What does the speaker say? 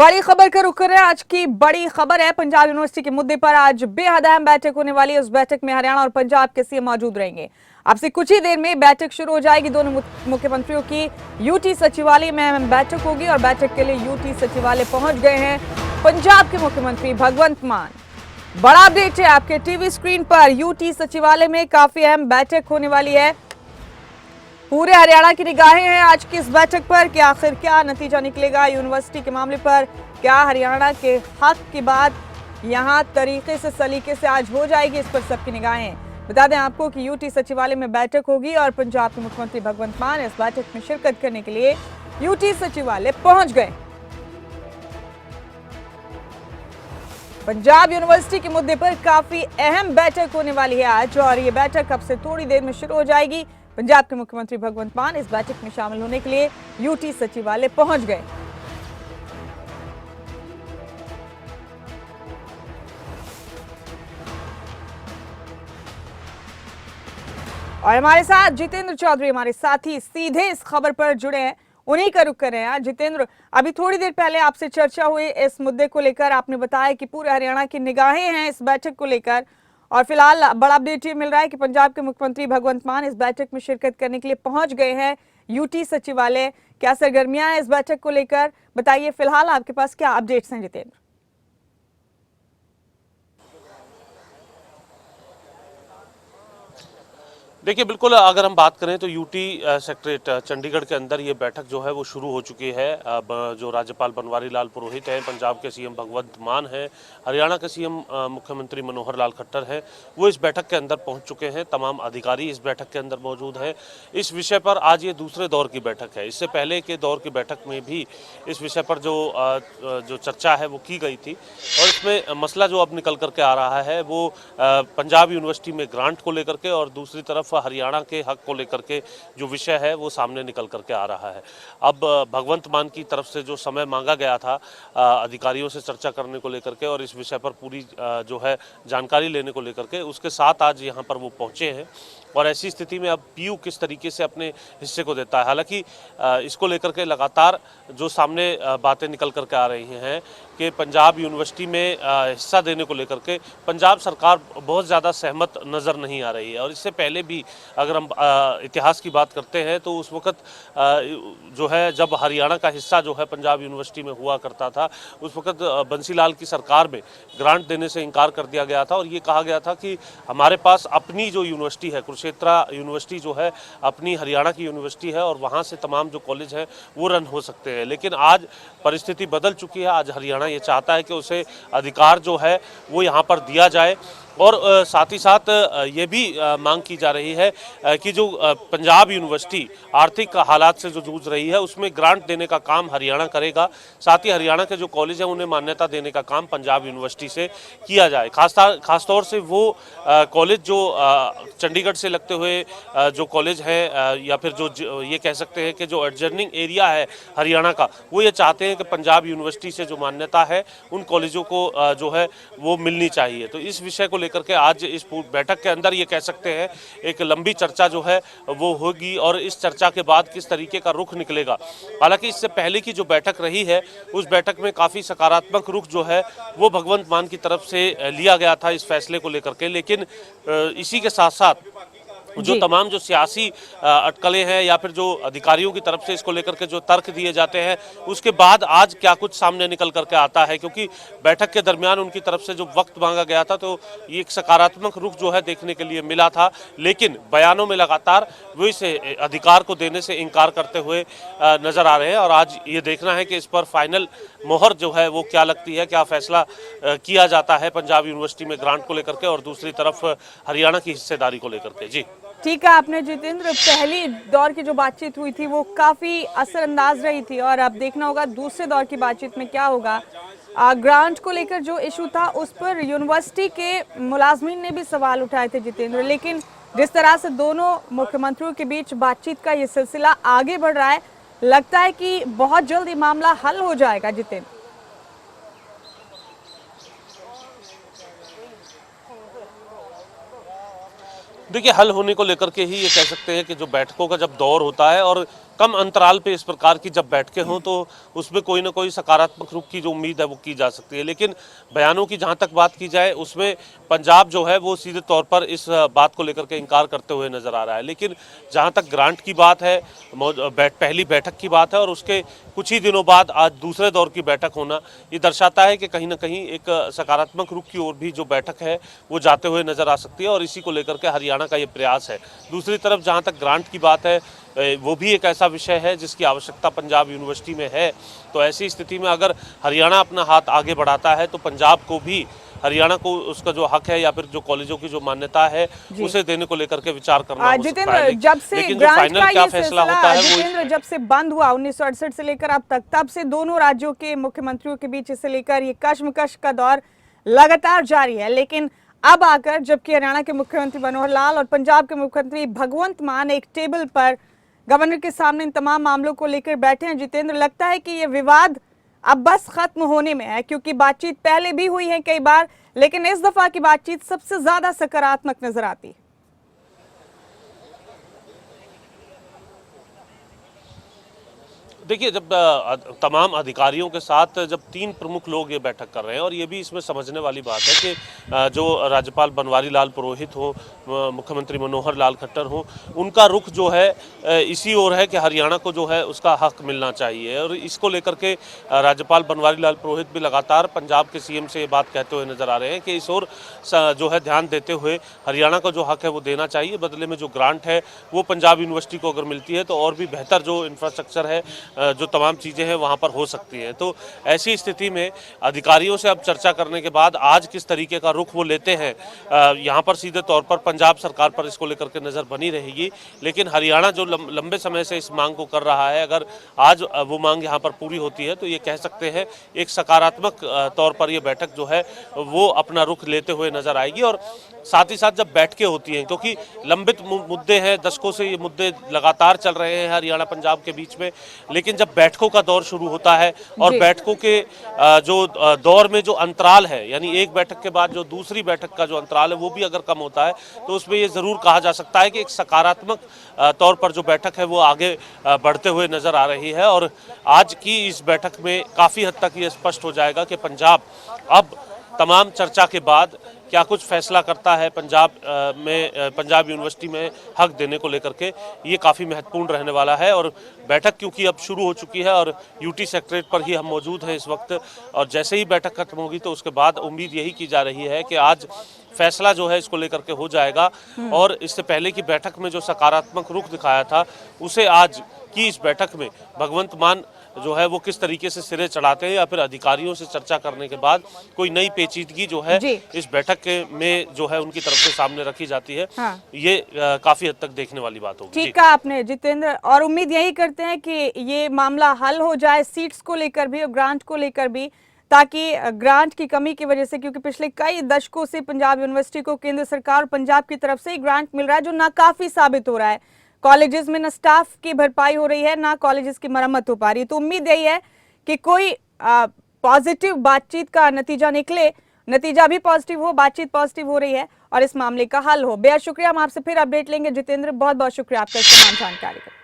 बड़ी खबर का रुख कर रहे हैं। आज की बड़ी खबर है पंजाब यूनिवर्सिटी के मुद्दे पर आज बेहद अहम बैठक होने वाली है। उस बैठक में हरियाणा और पंजाब के सीएम मौजूद रहेंगे। अब से कुछ ही देर में बैठक शुरू हो जाएगी। दोनों मुख्यमंत्रियों की यूटी सचिवालय में बैठक होगी और बैठक के लिए यूटी सचिवालय पहुंच गए हैं पंजाब के मुख्यमंत्री भगवंत मान। बड़ा अपडेट है आपके टीवी स्क्रीन पर। यूटी सचिवालय में काफी अहम बैठक होने वाली है। पूरे हरियाणा की निगाहें हैं आज की इस बैठक पर कि आखिर क्या नतीजा निकलेगा यूनिवर्सिटी के मामले पर। क्या हरियाणा के हक की बात यहां तरीके से सलीके से आज हो जाएगी, इस पर सबकी निगाहें हैं। बता दें आपको कि यूटी सचिवालय में बैठक होगी और पंजाब के मुख्यमंत्री भगवंत मान इस बैठक में शिरकत करने के लिए यूटी सचिवालय पहुंच गए। पंजाब यूनिवर्सिटी के मुद्दे पर काफी अहम बैठक होने वाली है आज और ये बैठक अब से थोड़ी देर में शुरू हो जाएगी। पंजाब के मुख्यमंत्री भगवंत मान इस बैठक में शामिल होने के लिए यूटी सचिवालय पहुंच गए। और हमारे साथ जितेंद्र चौधरी हमारे साथी सीधे इस खबर पर जुड़े हैं, उन्हीं का रुख कर रहे हैं। जितेंद्र, अभी थोड़ी देर पहले आपसे चर्चा हुई इस मुद्दे को लेकर। आपने बताया कि पूरे हरियाणा की निगाहें हैं इस बैठक को लेकर और फिलहाल बड़ा अपडेट ये मिल रहा है कि पंजाब के मुख्यमंत्री भगवंत मान इस बैठक में शिरकत करने के लिए पहुंच गए हैं यूटी सचिवालय। क्या सरगर्मियां हैं इस बैठक को लेकर, बताइए। फिलहाल आपके पास क्या अपडेट्स हैं जितेंद्र? देखिए, बिल्कुल अगर हम बात करें तो यूटी सेक्रेटरीट चंडीगढ़ के अंदर ये बैठक जो है वो शुरू हो चुकी है। अब जो राज्यपाल बनवारी लाल पुरोहित हैं, पंजाब के सीएम भगवंत मान हैं, हरियाणा के सीएम मुख्यमंत्री मनोहर लाल खट्टर हैं, वो इस बैठक के अंदर पहुंच चुके हैं। तमाम अधिकारी इस बैठक के अंदर मौजूद हैं। इस विषय पर आज ये दूसरे दौर की बैठक है। इससे पहले के दौर की बैठक में भी इस विषय पर जो चर्चा है वो की गई थी और इसमें मसला जो अब निकल करके आ रहा है वो पंजाब यूनिवर्सिटी में ग्रांट को लेकर के और दूसरी तरफ हरियाणा के हक को लेकर के जो विषय है वो सामने निकल करके आ रहा है। अब भगवंत मान की तरफ से जो समय मांगा गया था अधिकारियों से चर्चा करने को लेकर के और इस विषय पर पूरी जो है जानकारी लेने को लेकर के, उसके साथ आज यहाँ पर वो पहुँचे हैं और ऐसी स्थिति में अब पीयू किस तरीके से अपने हिस्से को देता है। हालांकि इसको लेकर के लगातार जो सामने बातें निकल करके आ रही हैं कि पंजाब यूनिवर्सिटी में हिस्सा देने को लेकर के पंजाब सरकार बहुत ज़्यादा सहमत नज़र नहीं आ रही है। और इससे पहले भी अगर हम इतिहास की बात करते हैं तो उस वक़्त जो है जब हरियाणा का हिस्सा जो है पंजाब यूनिवर्सिटी में हुआ करता था, उस वक़्त बंसीलाल की सरकार में ग्रांट देने से इनकार कर दिया गया था और ये कहा गया था कि हमारे पास अपनी जो यूनिवर्सिटी है, कुरुक्षेत्र यूनिवर्सिटी जो है अपनी हरियाणा की यूनिवर्सिटी है और वहाँ से तमाम जो कॉलेज हैं वो रन हो सकते हैं। लेकिन आज परिस्थिति बदल चुकी है। आज हरियाणा ये चाहता है कि उसे अधिकार जो है वो यहाँ पर दिया जाए और साथ ही साथ ये भी मांग की जा रही है कि जो पंजाब यूनिवर्सिटी आर्थिक हालात से जो जूझ रही है उसमें ग्रांट देने का काम हरियाणा करेगा। साथ ही हरियाणा के जो कॉलेज हैं उन्हें मान्यता देने का काम पंजाब यूनिवर्सिटी से किया जाए। खासतौर से वो कॉलेज जो चंडीगढ़ से लगते हुए जो कॉलेज हैं या फिर जो ये कह सकते हैं कि जो एडजर्निंग एरिया है हरियाणा का, वो ये चाहते हैं कि पंजाब यूनिवर्सिटी से जो मान्यता है उन कॉलेजों को जो है वो मिलनी चाहिए। तो इस विषय को लेकर के आज इस बैठक के अंदर ये कह सकते हैं एक लंबी चर्चा जो है वो होगी और इस चर्चा के बाद किस तरीके का रुख निकलेगा। हालांकि इससे पहले की जो बैठक रही है उस बैठक में काफ़ी सकारात्मक रुख जो है वो भगवंत मान की तरफ से लिया गया था इस फैसले को लेकर के। लेकिन इसी के साथ साथ जो तमाम जो सियासी अटकलें हैं या फिर जो अधिकारियों की तरफ से इसको लेकर के जो तर्क दिए जाते हैं, उसके बाद आज क्या कुछ सामने निकल करके आता है, क्योंकि बैठक के दरमियान उनकी तरफ से जो वक्त मांगा गया था तो ये एक सकारात्मक रुख जो है देखने के लिए मिला था। लेकिन बयानों में लगातार वो इस अधिकार को देने से इनकार करते हुए नजर आ रहे हैं और आज ये देखना है कि इस पर फाइनल मोहर जो है वो क्या लगती है, क्या फैसला किया जाता है पंजाब यूनिवर्सिटी में ग्रांट को लेकर के और दूसरी तरफ हरियाणा की हिस्सेदारी को लेकर के। जी ठीक है आपने जितेंद्र, पहली दौर की जो बातचीत हुई थी वो काफी असरअंदाज रही थी और अब देखना होगा दूसरे दौर की बातचीत में क्या होगा। ग्रांट को लेकर जो इशू था उस पर यूनिवर्सिटी के मुलाजमीन ने भी सवाल उठाए थे जितेंद्र, लेकिन जिस तरह से दोनों मुख्यमंत्रियों के बीच बातचीत का ये सिलसिला आगे बढ़ रहा है, लगता है कि बहुत जल्द ये मामला हल हो जाएगा जितेंद्र। देखिए, हल होने को लेकर के ही ये कह सकते हैं कि जो बैठकों का जब दौर होता है और कम अंतराल पे इस प्रकार की जब बैठकें हों तो उसमें कोई ना कोई सकारात्मक रुख की जो उम्मीद है वो की जा सकती है। लेकिन बयानों की जहां तक बात की जाए उसमें पंजाब जो है वो सीधे तौर पर इस बात को लेकर के इनकार करते हुए नजर आ रहा है। लेकिन जहां तक ग्रांट की बात है, पहली बैठक की बात है और उसके कुछ ही दिनों बाद आज दूसरे दौर की बैठक होना, ये दर्शाता है कि कहीं ना कहीं एक सकारात्मक रुख की ओर भी जो बैठक है वो जाते हुए नजर आ सकती है और इसी को लेकर के हरियाणा का ये प्रयास है। दूसरी तरफ जहां तक ग्रांट की बात है, वो भी एक ऐसा विषय है जिसकी आवश्यकता पंजाब यूनिवर्सिटी में है। तो ऐसी स्थिति में अगर हरियाणा अपना हाथ आगे बढ़ाता है तो पंजाब को भी, हरियाणा को उसका जो हक है या फिर जो कॉलेजों की जो मान्यता है उसे देने को लेकर के विचार करना हो सकता जितेंद्र, है। जब से लेकिन जो ग्रांट फाइनल का क्या ये फैसला सिलसिला होता है जितेंद्र जब से बंद हुआ 1968 से लेकर अब तक, तब से दोनों राज्यों के मुख्यमंत्रियों के बीच इसे लेकर ये कश्मकश का दौर लगातार जारी है। लेकिन अब आकर जबकि हरियाणा के मुख्यमंत्री मनोहर लाल और पंजाब के मुख्यमंत्री भगवंत मान एक टेबल पर गवर्नर के सामने इन तमाम मामलों को लेकर बैठे हैं, जितेंद्र, लगता है कि ये विवाद अब बस खत्म होने में है? क्योंकि बातचीत पहले भी हुई है कई बार, लेकिन इस दफा की बातचीत सबसे ज्यादा सकारात्मक नजर आती है। देखिए, जब तमाम अधिकारियों के साथ जब 3 प्रमुख लोग ये बैठक कर रहे हैं और ये भी इसमें समझने वाली बात है कि जो राज्यपाल बनवारी लाल पुरोहित हो, मुख्यमंत्री मनोहर लाल खट्टर हो, उनका रुख जो है इसी ओर है कि हरियाणा को जो है उसका हक मिलना चाहिए। और इसको लेकर के राज्यपाल बनवारी लाल पुरोहित भी लगातार पंजाब के सीएम से ये बात कहते हुए नजर आ रहे हैं कि इस ओर जो है ध्यान देते हुए हरियाणा का जो हक है वो देना चाहिए। बदले में जो ग्रांट है वो पंजाब यूनिवर्सिटी को अगर मिलती है तो और भी बेहतर जो इंफ्रास्ट्रक्चर है, जो तमाम चीज़ें हैं वहाँ पर हो सकती हैं। तो ऐसी स्थिति में अधिकारियों से अब चर्चा करने के बाद आज किस तरीके का रुख वो लेते हैं, यहाँ पर सीधे तौर पर पंजाब सरकार पर इसको लेकर के नज़र बनी रहेगी। लेकिन हरियाणा जो लंबे समय से इस मांग को कर रहा है, अगर आज वो मांग यहाँ पर पूरी होती है तो ये कह सकते हैं एक सकारात्मक तौर पर ये बैठक जो है वो अपना रुख लेते हुए नजर आएगी। और साथ ही साथ जब बैठकें होती हैं, क्योंकि लंबित मुद्दे हैं, दशकों से ये मुद्दे लगातार चल रहे हैं हरियाणा पंजाब के बीच में, लेकिन जब बैठकों का दौर शुरू होता है और बैठकों के जो दौर में जो अंतराल है, यानी एक बैठक के बाद जो दूसरी बैठक का जो अंतराल है वो भी अगर कम होता है तो उसमें ये जरूर कहा जा सकता है कि एक सकारात्मक तौर पर जो बैठक है वो आगे बढ़ते हुए नजर आ रही है। और आज की इस बैठक में काफी हद तक ये स्पष्ट हो जाएगा कि पंजाब अब तमाम चर्चा के बाद क्या कुछ फैसला करता है पंजाब में, पंजाब यूनिवर्सिटी में हक देने को लेकर के। ये काफ़ी महत्वपूर्ण रहने वाला है। और बैठक क्योंकि अब शुरू हो चुकी है और यूटी सेक्रेटरीट पर ही हम मौजूद हैं इस वक्त, और जैसे ही बैठक खत्म होगी तो उसके बाद उम्मीद यही की जा रही है कि आज फैसला जो है इसको लेकर के हो जाएगा। और इससे पहले की बैठक में जो सकारात्मक रुख दिखाया था उसे आज की इस बैठक में भगवंत मान जो है वो किस तरीके से सिरे चढ़ाते हैं या फिर अधिकारियों से चर्चा करने के बाद कोई नई पेचीदगी जो है इस बैठक में जो है उनकी तरफ से सामने रखी जाती है। ये काफी हद तक देखने वाली बात होगी। ठीक कहा आपने जितेंद्र, और उम्मीद यही करते हैं कि ये मामला हल हो जाए सीट्स को लेकर भी और ग्रांट को लेकर भी, ताकि ग्रांट की कमी की वजह से, क्योंकि पिछले कई दशकों से पंजाब यूनिवर्सिटी को केंद्र सरकार और पंजाब की तरफ से ग्रांट मिल रहा है जो नाकाफी साबित हो रहा है। कॉलेजेस में न स्टाफ की भरपाई हो रही है, ना कॉलेजेस की मरम्मत हो पा रही है। तो उम्मीद यही है कि कोई पॉजिटिव बातचीत का नतीजा निकले, नतीजा भी पॉजिटिव हो, बातचीत पॉजिटिव हो रही है और इस मामले का हल हो। बेहद शुक्रिया, हम आपसे फिर अपडेट लेंगे जितेंद्र। बहुत बहुत शुक्रिया आपका इस तमाम जानकारी का।